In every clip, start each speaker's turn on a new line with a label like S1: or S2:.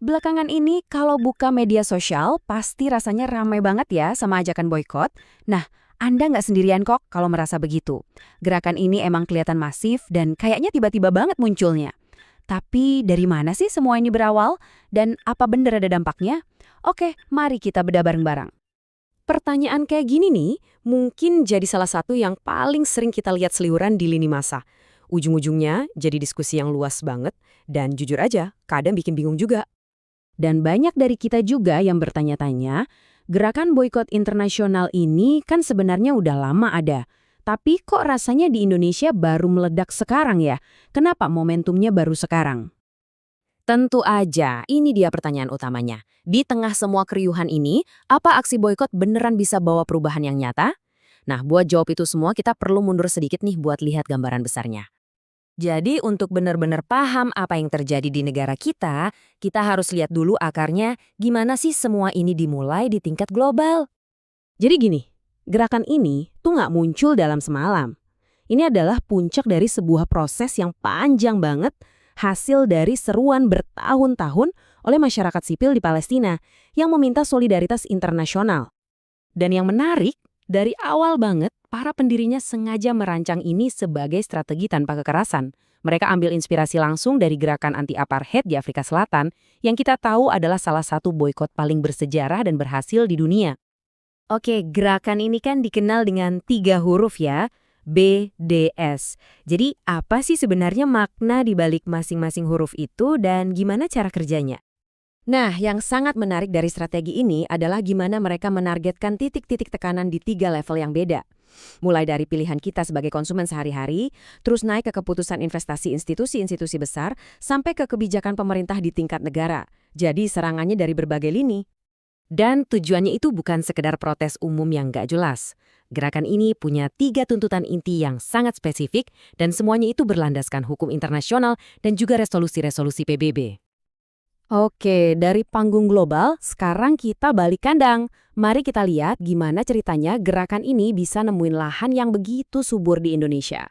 S1: Belakangan ini kalau buka media sosial pasti rasanya ramai banget ya sama ajakan boykot. Nah, Anda nggak sendirian kok kalau merasa begitu. Gerakan ini emang kelihatan masif dan kayaknya tiba-tiba banget munculnya. Tapi dari mana sih semua ini berawal? Dan apa benar ada dampaknya? Oke, mari kita bedah bareng-bareng. Pertanyaan kayak gini nih, mungkin jadi salah satu yang paling sering kita lihat seliuran di lini masa. Ujung-ujungnya jadi diskusi yang luas banget, dan jujur aja, kadang bikin bingung juga. Dan banyak dari kita juga yang bertanya-tanya, gerakan boikot internasional ini kan sebenarnya udah lama ada. Tapi kok rasanya di Indonesia baru meledak sekarang ya? Kenapa momentumnya baru sekarang? Tentu aja, ini dia pertanyaan utamanya. Di tengah semua keriuhan ini, apa aksi boikot beneran bisa bawa perubahan yang nyata? Nah, buat jawab itu semua kita perlu mundur sedikit nih buat lihat gambaran besarnya. Jadi untuk benar-benar paham apa yang terjadi di negara kita harus lihat dulu akarnya gimana sih semua ini dimulai di tingkat global. Jadi gini, gerakan ini tuh nggak muncul dalam semalam. Ini adalah puncak dari sebuah proses yang panjang banget, hasil dari seruan bertahun-tahun oleh masyarakat sipil di Palestina yang meminta solidaritas internasional. Dan yang menarik, dari awal banget, para pendirinya sengaja merancang ini sebagai strategi tanpa kekerasan. Mereka ambil inspirasi langsung dari gerakan anti-apartheid di Afrika Selatan, yang kita tahu adalah salah satu boikot paling bersejarah dan berhasil di dunia. Oke, gerakan ini kan dikenal dengan 3 huruf ya, BDS. Jadi, apa sih sebenarnya makna di balik masing-masing huruf itu dan gimana cara kerjanya? Nah, yang sangat menarik dari strategi ini adalah gimana mereka menargetkan titik-titik tekanan di 3 level yang beda. Mulai dari pilihan kita sebagai konsumen sehari-hari, terus naik ke keputusan investasi institusi-institusi besar, sampai ke kebijakan pemerintah di tingkat negara. Jadi serangannya dari berbagai lini. Dan tujuannya itu bukan sekedar protes umum yang nggak jelas. Gerakan ini punya 3 tuntutan inti yang sangat spesifik dan semuanya itu berlandaskan hukum internasional dan juga resolusi-resolusi PBB. Oke, dari panggung global, sekarang kita balik kandang. Mari kita lihat gimana ceritanya gerakan ini bisa nemuin lahan yang begitu subur di Indonesia.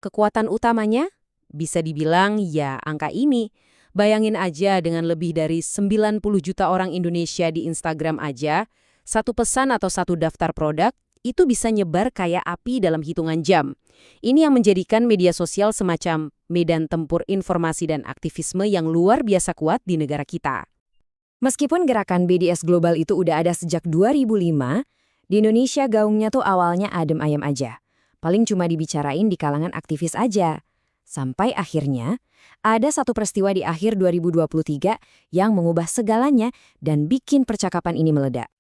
S1: Kekuatan utamanya? Bisa dibilang ya angka ini. Bayangin aja dengan lebih dari 90 juta orang Indonesia di Instagram aja, satu pesan atau satu daftar produk, itu bisa nyebar kayak api dalam hitungan jam. Ini yang menjadikan media sosial semacam medan tempur informasi dan aktivisme yang luar biasa kuat di negara kita. Meskipun gerakan BDS global itu udah ada sejak 2005, di Indonesia gaungnya tuh awalnya adem ayem aja. Paling cuma dibicarain di kalangan aktivis aja. Sampai akhirnya, ada satu peristiwa di akhir 2023 yang mengubah segalanya dan bikin percakapan ini meledak.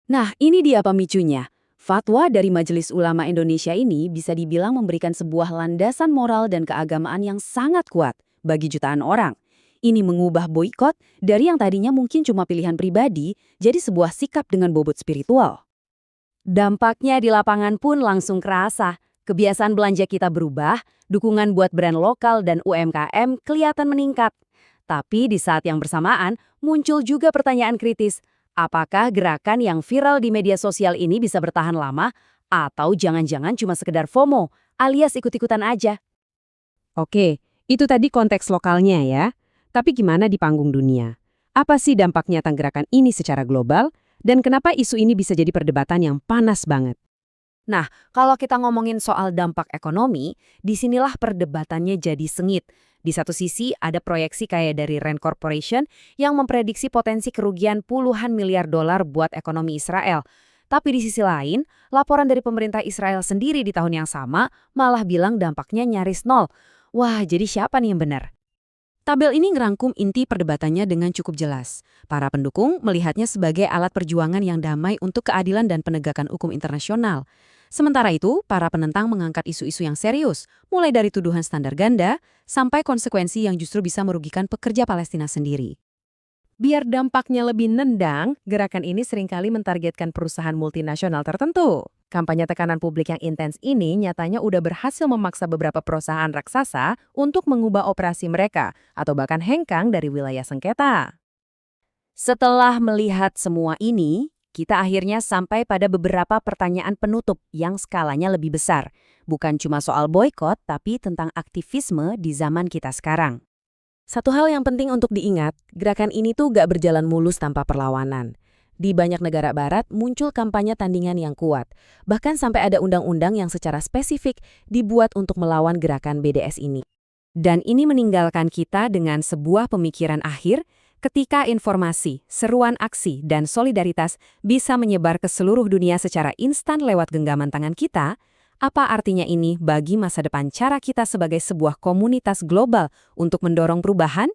S1: Nah, ini dia pemicunya. Fatwa dari Majelis Ulama Indonesia ini bisa dibilang memberikan sebuah landasan moral dan keagamaan yang sangat kuat bagi jutaan orang. Ini mengubah boikot dari yang tadinya mungkin cuma pilihan pribadi jadi sebuah sikap dengan bobot spiritual. Dampaknya di lapangan pun langsung kerasa. Kebiasaan belanja kita berubah, dukungan buat brand lokal dan UMKM kelihatan meningkat. Tapi di saat yang bersamaan muncul juga pertanyaan kritis. Apakah gerakan yang viral di media sosial ini bisa bertahan lama atau jangan-jangan cuma sekedar FOMO alias ikut-ikutan aja? Oke, itu tadi konteks lokalnya ya. Tapi gimana di panggung dunia? Apa sih dampak nyata gerakan ini secara global dan kenapa isu ini bisa jadi perdebatan yang panas banget? Nah, kalau kita ngomongin soal dampak ekonomi, disinilah perdebatannya jadi sengit. Di satu sisi ada proyeksi kayak dari Rand Corporation yang memprediksi potensi kerugian puluhan miliar dolar buat ekonomi Israel. Tapi di sisi lain, laporan dari pemerintah Israel sendiri di tahun yang sama malah bilang dampaknya nyaris nol. Wah, jadi siapa nih yang benar? Tabel ini ngerangkum inti perdebatannya dengan cukup jelas. Para pendukung melihatnya sebagai alat perjuangan yang damai untuk keadilan dan penegakan hukum internasional. Sementara itu, para penentang mengangkat isu-isu yang serius, mulai dari tuduhan standar ganda sampai konsekuensi yang justru bisa merugikan pekerja Palestina sendiri. Biar dampaknya lebih nendang, gerakan ini seringkali mentargetkan perusahaan multinasional tertentu. Kampanye tekanan publik yang intens ini nyatanya udah berhasil memaksa beberapa perusahaan raksasa untuk mengubah operasi mereka atau bahkan hengkang dari wilayah sengketa. Setelah melihat semua ini, kita akhirnya sampai pada beberapa pertanyaan penutup yang skalanya lebih besar. Bukan cuma soal boikot, tapi tentang aktivisme di zaman kita sekarang.
S2: Satu hal yang penting untuk diingat, gerakan ini tuh gak berjalan mulus tanpa perlawanan. Di banyak negara barat muncul kampanye tandingan yang kuat. Bahkan sampai ada undang-undang yang secara spesifik dibuat untuk melawan gerakan BDS ini.
S1: Dan ini meninggalkan kita dengan sebuah pemikiran akhir ketika informasi, seruan aksi, dan solidaritas bisa menyebar ke seluruh dunia secara instan lewat genggaman tangan kita. Apa artinya ini bagi masa depan cara kita sebagai sebuah komunitas global untuk mendorong perubahan?